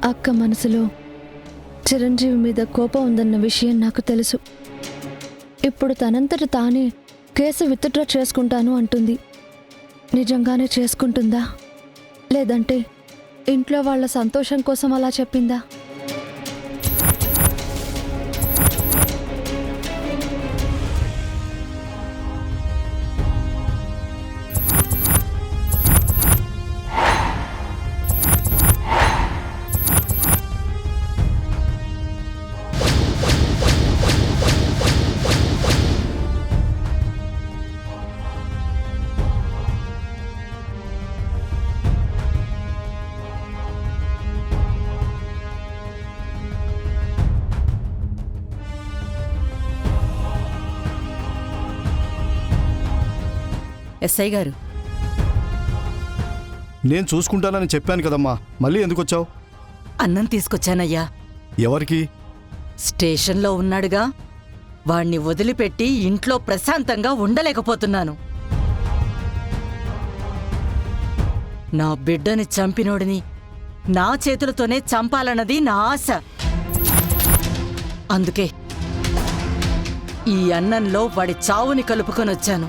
అక్క మనసులో చిరంజీవి మీద కోపం ఉందన్న విషయం నాకు తెలుసు. ఇప్పుడు తనంతట తానే కేసు విత్డ్రా చేసుకుంటాను అంటుంది. నిజంగానే చేసుకుంటుందా, లేదంటే ఇంట్లో వాళ్ళ సంతోషం కోసం అలా చెప్పిందా? ఎస్ఐ గారు, నేను చూసుకుంటానని చెప్పాను కదమ్మా, మళ్ళీ ఎందుకు వచ్చావు? అన్నం తీసుకొచ్చానయ్యా. ఎవరికి? స్టేషన్లో ఉన్నాడుగా, వాణ్ణి వదిలిపెట్టి ఇంట్లో ప్రశాంతంగా ఉండలేకపోతున్నాను. నా బిడ్డని చంపినోడిని నా చేతులతోనే చంపాలన్నది నా ఆశ. అందుకే ఈ అన్నంలో వాడి చావుని కలుపుకొనొచ్చాను.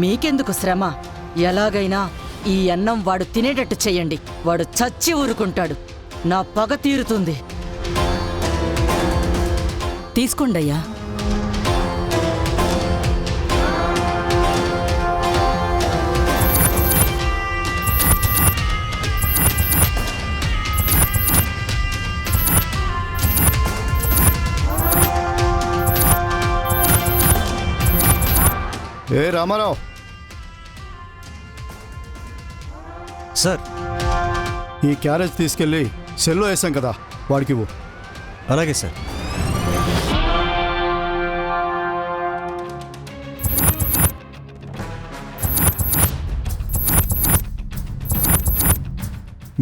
మీకెందుకు శ్రమ? ఎలాగైనా ఈ అన్నం వాడు తినేటట్టు చెయ్యండి. వాడు చచ్చి ఊరుకుంటాడు. నా పగ తీరుతుంది. తీసుకోండయ్యా. ఏ రామారావు సార్, ఈ క్యారేజ్ తీసుకెళ్ళి సెల్లో వేసాం కదా, వాడికి ఇవ్వు. అలాగే సార్.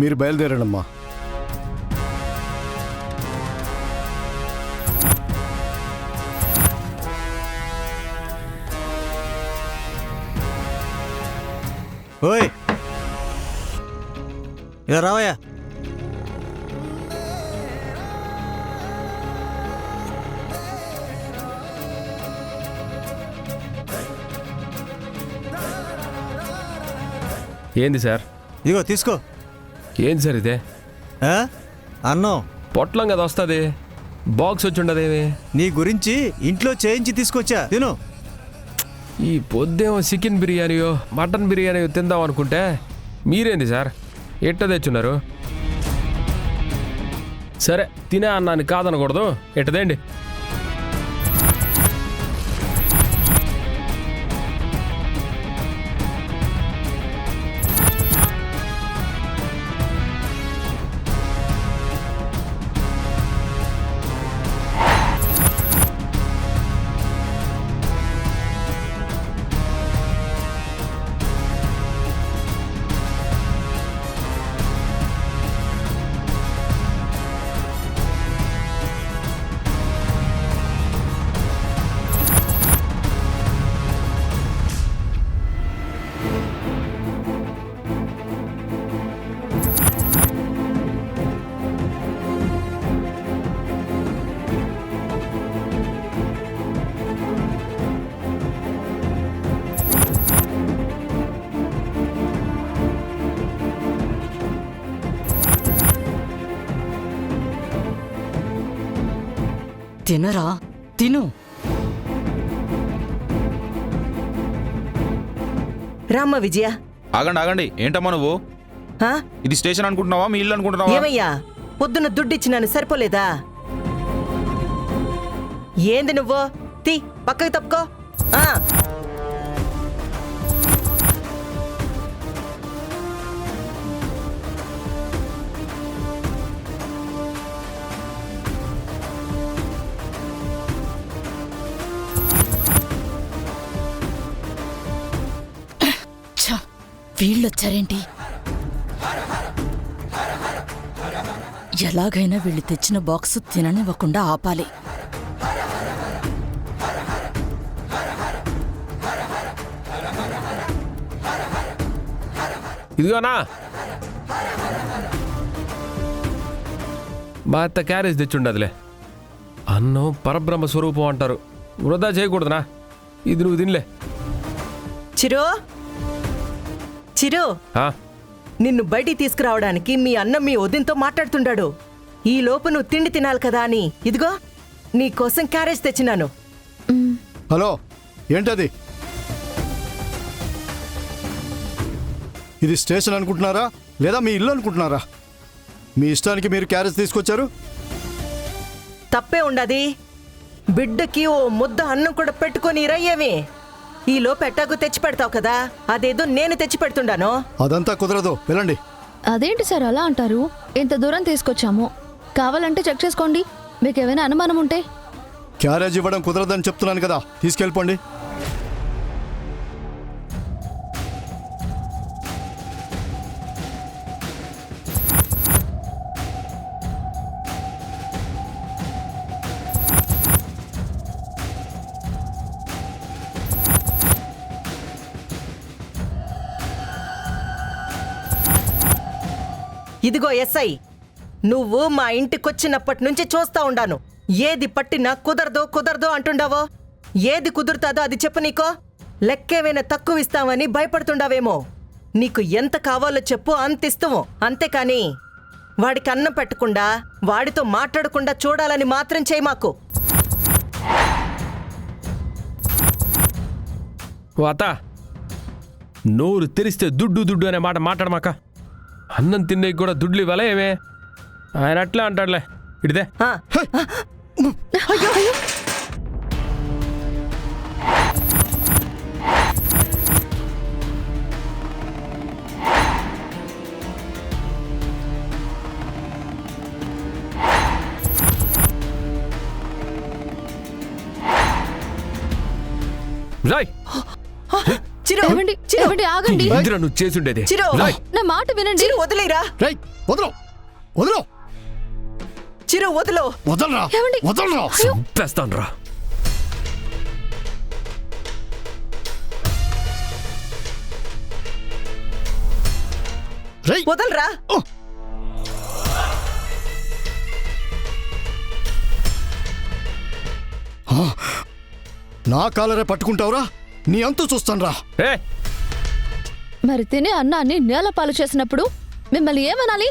మీరు బయలుదేరండమ్మా. ఓయ్, ఇలా రావయ్యా. ఏంది సార్? ఇదిగో తీసుకో. ఏంది సార్ ఇదే? అన్నం పొట్లం కదా వస్తుంది, బాక్స్ వచ్చి ఉండదేమి? నీ గురించి ఇంట్లో చేయించి తీసుకొచ్చా, తిను. ఈ పొద్దేమో చికెన్ బిర్యానీయో మటన్ బిర్యానీయో తిందాం అనుకుంటే మీరేంది సార్ ఎట్ట తెచ్చున్నారు? సరే, తినే అన్నాన్ని కాదనకూడదు, ఎట్టదేండి. తినరా, తిను. రామ్మ విజయ. ఆగండి ఆగండి, ఏంటమ్మా నువ్వు? ఇది స్టేషన్ అనుకుంటున్నావా, మీ ఇల్లు అనుకుంటున్నావా? ఏమయ్యా, పొద్దున్న దుడ్డిచ్చినాను సరిపోలేదా? ఏంది నువ్వు? తీ, పక్కకి తప్పుకో. వీళ్ళొచ్చారేంటి? ఎలాగైనా వీళ్ళు తెచ్చిన బాక్స్ తిననివ్వకుండా ఆపాలి. ఇదిగోనా మా అత్త క్యారేజ్ తెచ్చుండదులే. అన్నం పరబ్రహ్మ స్వరూపం అంటారు, వృధా చేయకూడదునా. ఇది నువ్వు తినలే. చిరు చిరు ఆ, నిన్ను బయటికి తీసుకురావడానికి మీ అన్న మీ వదినతో మాట్లాడుతుండాడు. ఈ లోపు నువ్వు తిండి తినాలి కదా అని ఇదిగో నీ కోసం క్యారేజ్ తెచ్చినాను. హలో, ఏంటది? ఇది స్టేషన్ అనుకుంటున్నారా లేదా మీ ఇల్లు అనుకుంటున్నారా? మీ ఇష్టానికి మీరు క్యారేజ్ తీసుకొచ్చారు. తప్పే ఉండది. బిడ్డకి ఓ ముద్ద అన్నం కూడా పెట్టుకొని రయ్యేమి. ఈ లోపు ఎట్టాకు తెచ్చి పెడతావు కదా, అదేదో నేను తెచ్చి పెడుతుండాను. అదంతా కుదరదు, వెళ్ళండి. అదేంటి సార్ అలా అంటారు? ఇంత దూరం తీసుకొచ్చాము, కావాలంటే చెక్ చేసుకోండి. మీకు ఏమైనా అనుమానం ఉంటే. క్యారేజ్ ఇవ్వడం కుదరదని చెప్తున్నాను కదా, తీసుకెళ్ళిపోండి. ఇదిగో ఎస్ఐ, నువ్వు మా ఇంటికొచ్చినప్పటి నుంచి చూస్తా ఉండాను. ఏది పట్టినా కుదరదో కుదరదో అంటుండావో. ఏది కుదురుతాదో అది చెప్పు. నీకో లెక్కేమైనా తక్కువ ఇస్తామని భయపడుతుండావేమో. నీకు ఎంత కావాలో చెప్పు, అంత ఇస్తాము. అంతేకాని వాడికి అన్నం పెట్టకుండా వాడితో మాట్లాడకుండా చూడాలని మాత్రం చేయి మాకు. ఓ అత్త, నోరు తెరిస్తే దుడ్డు దుడ్డు అనే మాట మాట్లాడమాక. అన్నం తినేకి కూడా దుడ్లు ఇవ్వాలా ఏమే? ఆయన అట్లా అంటాడులే. ఇడిదే ఆ, రాయ్. చిరు ఏమండి, చిరు, ఏమండి, ఆగండి. ఇందిరా నువ్వు చేసుండేది. చిరు, రాయ్. నా మాట వినండి. చిరు వదిలేరా. రై, వదలు, వదలు, చిరు వదిలో. వదలరా, ఏమండి? వదలరా. చంపేస్తాను రా. రై, వదలరా. నా కాలరే పట్టుకుంటావురా, నీ అంతు చూస్తానురా. ఏ మరి తినే అన్నాన్ని నేలపాలు చేసినప్పుడు మిమ్మల్ని ఏమనాలి?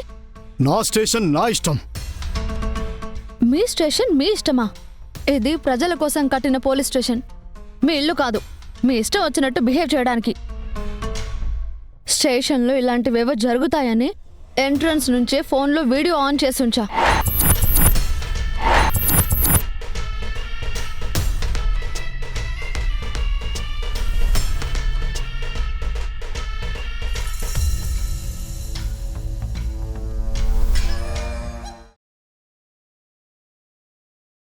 నా స్టేషన్ నా ఇష్టం. మీ స్టేషన్ మీ ఇష్టమా? ఇది ప్రజల కోసం కట్టిన పోలీస్ స్టేషన్, మీ ఇల్లు కాదు. మీ ఇష్టం వచ్చినట్టు బిహేవ్ చేయడానికి. స్టేషన్లో ఇలాంటివేవో జరుగుతాయని ఎంట్రన్స్ నుంచే ఫోన్లో వీడియో ఆన్ చేసి ఉంచా.